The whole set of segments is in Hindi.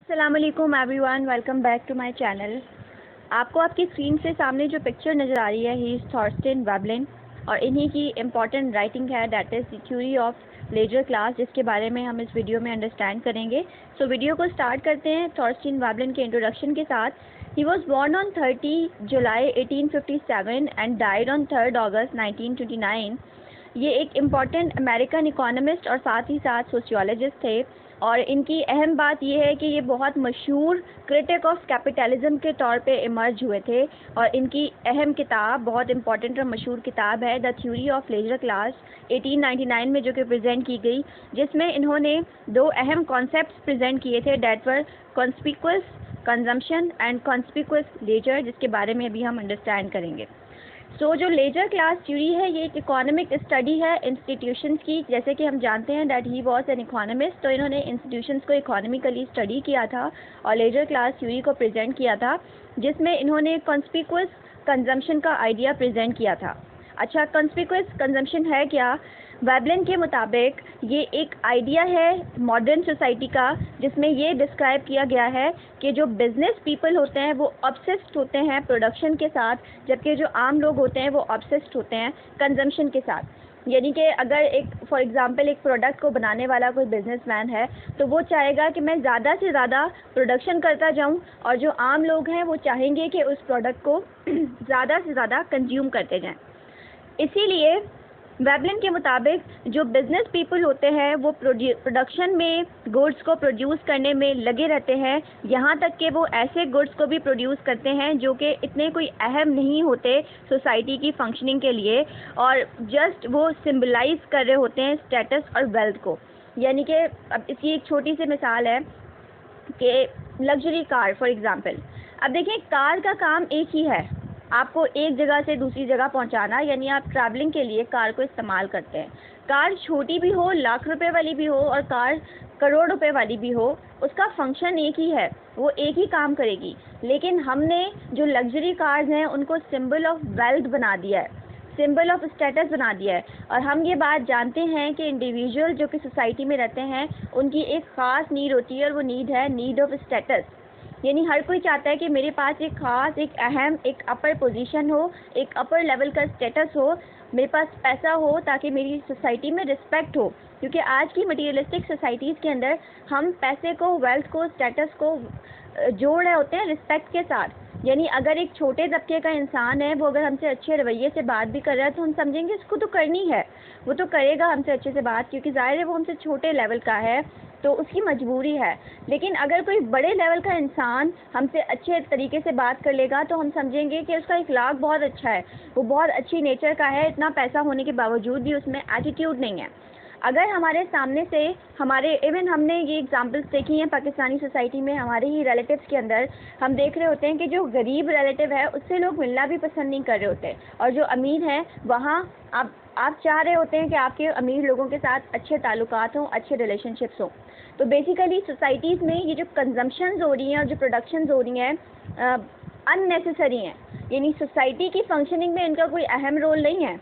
अस्सलामुअलैकुम everyone, welcome back to my channel. आपको आपकी स्क्रीन से सामने जो पिक्चर नज़र आ रही है, ही इज़ थॉर्स्टेन वेबलिन और इन्हीं की इम्पॉर्टेंट राइटिंग है, that is the theory of leisure class, जिसके बारे में हम इस वीडियो में अंडरस्टैंड करेंगे। सो वीडियो को स्टार्ट करते हैं थॉर्स्टेन वेबलिन के इंट्रोडक्शन के साथ। He was born on 30 July 1857 and died on 3 अगस्त 1929। ये एक इम्पॉर्टेंट अमेरिकन इकोनॉमिस्ट और साथ ही साथ सोशियोलॉजिस्ट थे और इनकी अहम बात यह है कि ये बहुत मशहूर क्रिटिक ऑफ कैपिटलिज्म के तौर पे इमर्ज हुए थे और इनकी अहम किताब, बहुत इम्पॉर्टेंट और मशहूर किताब है the theory of leisure class 1899 में, जो कि प्रेजेंट की गई, जिसमें इन्होंने दो अहम कॉन्सेप्ट्स प्रेजेंट किए थे, that were conspicuous consumption and conspicuous leisure, जिसके बारे में अभी हम अंडरस्टैंड करेंगे। जो लेजर क्लास थ्योरी है, ये एक इकोनॉमिक स्टडी है इंस्टीट्यूशंस की। जैसे कि हम जानते हैं that he was an economist, तो इन्होंने इंस्टीट्यूशंस को इकोनॉमिकली स्टडी किया था और लेजर क्लास थ्योरी को प्रेजेंट किया था, जिसमें इन्होंने कॉन्स्पिक्वस कंजम्पशन का आइडिया प्रेजेंट किया था। अच्छा, कॉन्स्पिक्वस कंजम्पशन है क्या? वेबलिन के मुताबिक ये एक आइडिया है मॉडर्न सोसाइटी का, जिसमें ये डिस्क्राइब किया गया है कि जो बिजनेस पीपल होते हैं वो ऑब्सेस्ड होते हैं प्रोडक्शन के साथ, जबकि जो आम लोग होते हैं वो ऑब्सेस्ड होते हैं कंजम्पशन के साथ। यानी कि अगर एक फॉर एग्जांपल एक प्रोडक्ट को बनाने वाला कोई बिजनेसमैन है, तो वो चाहेगा कि मैं ज़्यादा से ज़्यादा प्रोडक्शन करता जाऊं, और जो आम लोग हैं वो चाहेंगे कि उस प्रोडक्ट को ज़्यादा से ज़्यादा कंज्यूम करते जाएं। इसीलिए वेबलिन के मुताबिक जो बिजनेस पीपल होते हैं वो प्रोडक्शन में गुड्स को प्रोड्यूस करने में लगे रहते हैं, यहाँ तक कि वो ऐसे गुड्स को भी प्रोड्यूस करते हैं जो कि इतने कोई अहम नहीं होते सोसाइटी की फंक्शनिंग के लिए, और जस्ट वो सिंबलाइज कर रहे होते हैं स्टेटस और वेल्थ को। यानी कि अब इसकी एक छोटी सी मिसाल है कि लग्जरी कार फॉर एग्जांपल। अब देखिए, कार का काम एक ही है, आपको एक जगह से दूसरी जगह पहुंचाना, यानी आप ट्रैवलिंग के लिए कार को इस्तेमाल करते हैं। कार छोटी भी हो, लाख रुपए वाली भी हो, और कार करोड़ रुपए वाली भी हो, उसका फंक्शन एक ही है, वो एक ही काम करेगी। लेकिन हमने जो लग्जरी कार्स हैं उनको सिंबल ऑफ वेल्थ बना दिया है, सिंबल ऑफ स्टेटस बना दिया है। और हम ये बात जानते हैं कि इंडिविजुअल जो कि सोसाइटी में रहते हैं, उनकी एक ख़ास नीड होती है, और वो नीड है नीड ऑफ स्टेटस। यानी हर कोई चाहता है कि मेरे पास एक ख़ास, एक अहम, एक अपर पोजीशन हो, एक अपर लेवल का स्टेटस हो, मेरे पास पैसा हो, ताकि मेरी सोसाइटी में रिस्पेक्ट हो। क्योंकि आज की मटीरियलिस्टिक सोसाइटीज़ के अंदर हम पैसे को, वेल्थ को, स्टेटस को जोड़ रहे होते हैं रिस्पेक्ट के साथ। यानी अगर एक छोटे तबके का इंसान है, वो अगर हमसे अच्छे रवैये से बात भी कर रहा है, तो हम समझेंगे इसको तो करनी है, वो तो करेगा हमसे अच्छे से बात, क्योंकि ज़ाहिर है वो हमसे छोटे लेवल का है, तो उसकी मजबूरी है। लेकिन अगर कोई बड़े लेवल का इंसान हमसे अच्छे तरीके से बात कर लेगा, तो हम समझेंगे कि उसका इखलाक बहुत अच्छा है, वो बहुत अच्छी नेचर का है, इतना पैसा होने के बावजूद भी उसमें एटीट्यूड नहीं है। अगर हमारे सामने से हमारे इवन हमने ये एग्जांपल्स देखी हैं पाकिस्तानी सोसाइटी में, हमारे ही रिलेटिव्स के अंदर हम देख रहे होते हैं कि जो गरीब रिलेटिव है उससे लोग मिलना भी पसंद नहीं कर रहे होते, और जो अमीर हैं वहाँ आप चाह रहे होते हैं कि आपके अमीर लोगों के साथ अच्छे ताल्लुकात हों, अच्छे रिलेशनशिप्स हों। तो बेसिकली सोसाइटीज़ में ये जो कंजम्पशंस हो रही हैं और जो प्रोडक्शंस हो रही हैं अननेसेसरी हैं। यानी सोसाइटी की फंक्शनिंग में इनका कोई अहम रोल नहीं है,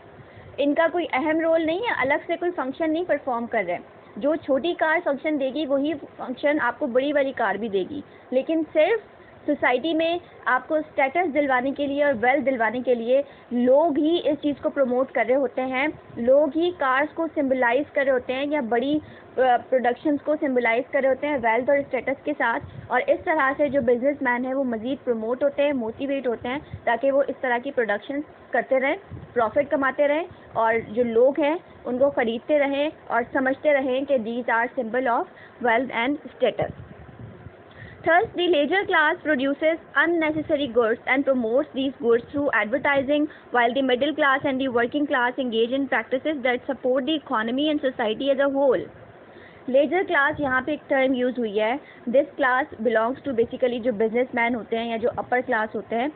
इनका कोई अहम रोल नहीं है, अलग से कोई फंक्शन नहीं परफॉर्म कर रहे हैं। जो छोटी कार फंक्शन देगी वही फंक्शन आपको बड़ी वाली कार भी देगी, लेकिन सिर्फ सोसाइटी में आपको स्टेटस दिलवाने के लिए और वेल्थ दिलवाने के लिए लोग ही इस चीज़ को प्रमोट कर रहे होते हैं, लोग ही कार्स को सिंबलाइज कर रहे होते हैं या बड़ी प्रोडक्शंस को सिंबलाइज कर रहे होते हैं वेल्थ और स्टेटस के साथ। और इस तरह से जो बिजनेसमैन है वो मज़ीद प्रमोट होते हैं, मोटिवेट होते हैं, ताकि वो इस तरह की प्रोडक्शंस करते रहें, प्रॉफिट कमाते रहें, और जो लोग हैं उनको ख़रीदते रहें और समझते रहें कि these are symbol of wealth and status. Thus, the leisure class produces unnecessary goods and promotes these goods through advertising, while the middle class and the working class engage in practices that support the economy and society as a whole. Leisure class यहाँ पे एक टर्म यूज़ हुई है। This class belongs to basically जो बिजनेसमैन होते हैं या जो अपर क्लास होते हैं,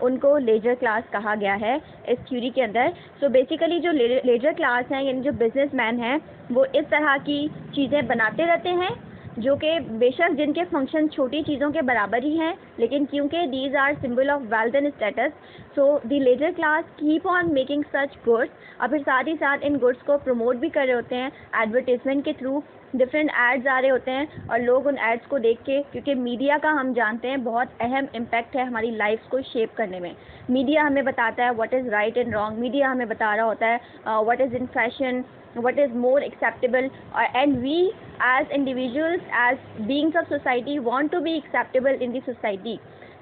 उनको लेजर क्लास कहा गया है इस थ्योरी के अंदर। सो बेसिकली जो लेजर क्लास हैं, यानी जो बिजनेसमैन हैं, वो इस तरह की चीज़ें बनाते रहते हैं जो कि बेशक जिनके फंक्शन छोटी चीज़ों के बराबर ही हैं, लेकिन क्योंकि these are symbol of wealth and status, so the leisure class keep on making such goods. और फिर साथ ही साथ इन गुड्स को प्रमोट भी कर रहे होते हैं एडवर्टीजमेंट के थ्रू, डिफरेंट एड्स आ रहे होते हैं और लोग उन एड्स को देख के, क्योंकि मीडिया का हम जानते हैं बहुत अहम इम्पैक्ट है हमारी लाइफ को शेप करने में। मीडिया हमें बताता है what is right and wrong, media हमें बता रहा होता है what is in fashion, what is more acceptable, and we as individuals, as beings of society, want to be acceptable in the society.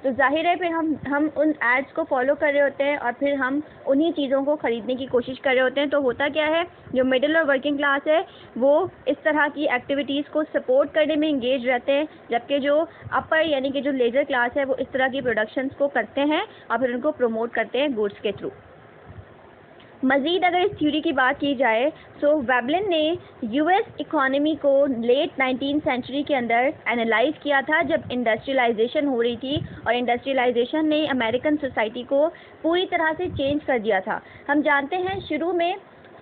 तो जाहिर है फिर हम उन एड्स को फॉलो कर रहे होते हैं और फिर हम उन्हीं चीज़ों को ख़रीदने की कोशिश कर रहे होते हैं। तो होता क्या है, जो मिडिल और वर्किंग क्लास है वो इस तरह की एक्टिविटीज़ को सपोर्ट करने में इंगेज रहते हैं, जबकि जो अपर यानी कि जो लेजर क्लास है वो इस तरह की प्रोडक्शंस को करते हैं और फिर उनको प्रमोट करते हैं गुड्स के थ्रू। मज़ीद अगर इस थ्योरी की बात की जाए तो वेबलिन ने यूएस इकोनॉमी को लेट 19th सेंचुरी के अंदर एनालाइज किया था, जब इंडस्ट्रियलाइजेशन हो रही थी और इंडस्ट्रियलाइजेशन ने अमेरिकन सोसाइटी को पूरी तरह से चेंज कर दिया था। हम जानते हैं शुरू में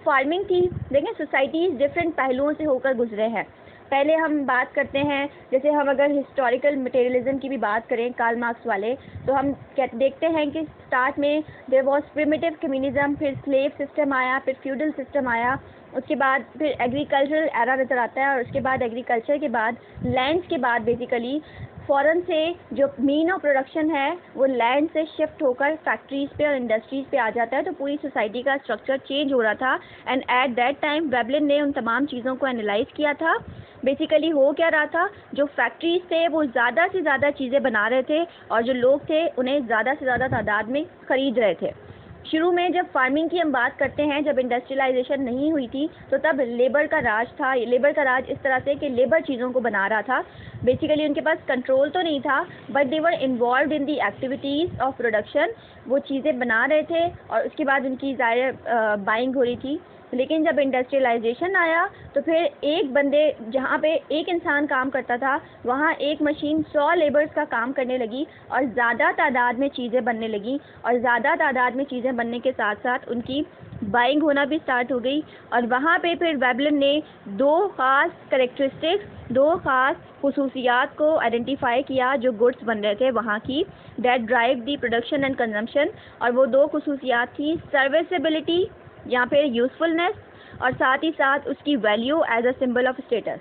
फार्मिंग थी, लेकिन सोसाइटीज़ डिफरेंट पहलुओं से होकर गुजरे हैं। पहले हम बात करते हैं, जैसे हम अगर हिस्टोरिकल मटेरियलिज्म की भी बात करें कार्ल मार्क्स वाले, तो हम देखते हैं कि स्टार्ट में देयर वाज प्रिमिटिव कम्युनिज्म, फिर स्लेव सिस्टम आया, फिर फ्यूडल सिस्टम आया, उसके बाद फिर एग्रीकल्चरल एरा नज़र आता है और उसके बाद एग्रीकल्चर के बाद लैंड्स के बाद बेसिकली फ़ॉरेन से जो मीन ऑफ प्रोडक्शन है वो लैंड से शिफ्ट होकर फैक्ट्रीज़ पे और इंडस्ट्रीज़ पे आ जाता है। तो पूरी सोसाइटी का स्ट्रक्चर चेंज हो रहा था and at that time Veblen ने उन तमाम चीज़ों को एनालाइज किया था। बेसिकली हो क्या रहा था, जो फैक्ट्रीज़ थे वो ज़्यादा से ज़्यादा चीज़ें बना रहे थे और जो लोग थे उन्हें ज़्यादा से ज़्यादा तादाद में ख़रीद रहे थे। शुरू में जब फार्मिंग की हम बात करते हैं, जब इंडस्ट्रियलाइजेशन नहीं हुई थी, तो तब लेबर का राज था। लेबर का राज इस तरह से कि लेबर चीज़ों को बना रहा था। बेसिकली उनके पास कंट्रोल तो नहीं था, but they were involve in the activities of production. वो चीज़ें बना रहे थे और उसके बाद उनकी ज़ाहिर बाइंग हो रही थी। लेकिन जब इंडस्ट्रियलाइजेशन आया तो फिर एक बंदे, जहाँ पे एक इंसान काम करता था, वहाँ एक मशीन 100 लेबर्स का काम करने लगी और ज़्यादा तादाद में चीज़ें बनने लगी और ज़्यादा तादाद में चीज़ें बनने के साथ साथ उनकी बाइंग होना भी स्टार्ट हो गई। और वहाँ पे फिर वेबलिन ने दो ख़ास करेक्टरिस्टिक्स, दो ख़ास खुसूसियात को आइडेंटिफाई किया जो गुड्स बन रहे थे वहाँ की, that drive the production and consumption. और वो दो खुसूसियात थी सर्विसेबिलिटी या फिर यूज़फुलनेस और साथ ही साथ उसकी value as a symbol of status.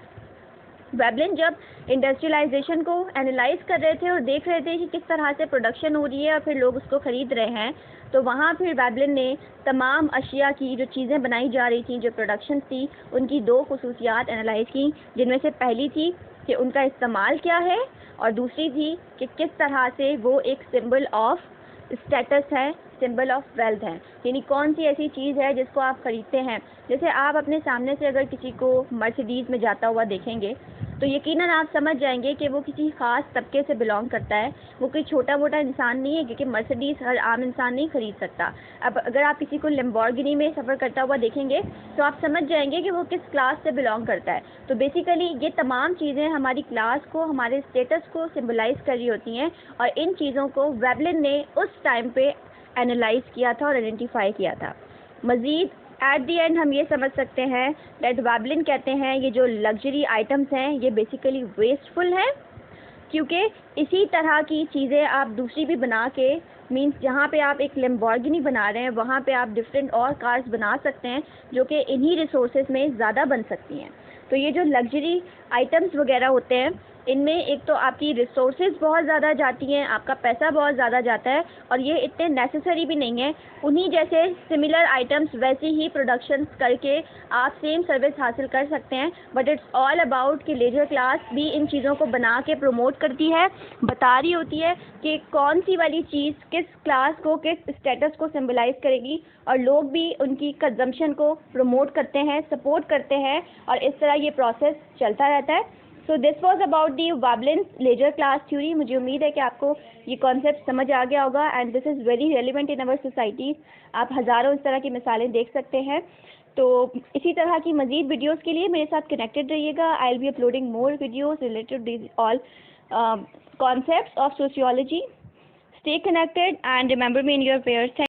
Veblen जब इंडस्ट्रियलाइजेशन को एनालाइज कर रहे थे और देख रहे थे कि किस तरह से प्रोडक्शन हो रही है और फिर लोग उसको ख़रीद रहे हैं, तो वहाँ फिर वेबलिन ने तमाम अशिया की जो चीज़ें बनाई जा रही थी, जो प्रोडक्शन थी, उनकी दो खुसूसियात एनालाइज की, जिनमें से पहली थी कि उनका इस्तेमाल क्या है और दूसरी थी कि किस तरह से वो एक सिंबल ऑफ स्टेटस है, सिंबल ऑफ वेल्थ है। यानी कौन सी ऐसी चीज़ है जिसको आप ख़रीदते हैं। जैसे आप अपने सामने से अगर किसी को मर्सिडीज़ में जाता हुआ देखेंगे तो यकीनन आप समझ जाएंगे कि वो किसी ख़ास तबके से बिलोंग करता है, वो कोई छोटा मोटा इंसान नहीं है, क्योंकि मर्सिडीज़ हर आम इंसान नहीं ख़रीद सकता। अब अगर आप किसी को लैम्बोर्गिनी में सफ़र करता हुआ देखेंगे तो आप समझ जाएंगे कि वो किस क्लास से बिलोंग करता है। तो बेसिकली ये तमाम चीज़ें हमारी क्लास को, हमारे स्टेटस को सिम्बलाइज़ कर रही होती हैं और इन चीज़ों को वेबलिन ने उस टाइम पे एनालाइज किया था और आइडेंटिफाई किया था। मज़ीद एट दी एंड हम ये समझ सकते हैं दैट वेबलिन कहते हैं ये जो लग्जरी आइटम्स हैं ये बेसिकली वेस्टफुल हैं, क्योंकि इसी तरह की चीज़ें आप दूसरी भी बना के, मीन्स जहाँ पे आप एक लैम्बोर्गिनी बना रहे हैं वहाँ पे आप डिफरेंट और कार्स बना सकते हैं जो कि इन्हीं रिसोर्सेज में ज़्यादा बन सकती हैं। तो ये जो लग्जरी आइटम्स वगैरह होते हैं इनमें एक तो आपकी रिसोर्सेज बहुत ज़्यादा जाती हैं, आपका पैसा बहुत ज़्यादा जाता है और ये इतने नेसेसरी भी नहीं है। उन्हीं जैसे सिमिलर आइटम्स वैसे ही प्रोडक्शन करके आप सेम सर्विस हासिल कर सकते हैं, बट इट्स ऑल अबाउट कि लेजर क्लास भी इन चीज़ों को बना के प्रमोट करती है, बता रही होती है कि कौन सी वाली चीज़ किस क्लास को, किस स्टेटस को सिम्बलाइज़ करेगी और लोग भी उनकी कंजम्पशन को प्रमोट करते हैं, सपोर्ट करते हैं और इस तरह ये प्रोसेस चलता रहता है। So this was about the Veblen leisure class theory. मुझे उम्मीद है कि आपको ये कॉन्सेप्ट समझ आ गया होगा and this is very relevant in our society. आप हज़ारों इस तरह की मिसालें देख सकते हैं। तो इसी तरह की मज़ीद वीडियोज़ के लिए मेरे साथ कनेक्टेड रहिएगा। I will be uploading more videos related this all concepts of sociology. Stay connected and remember me in your prayers.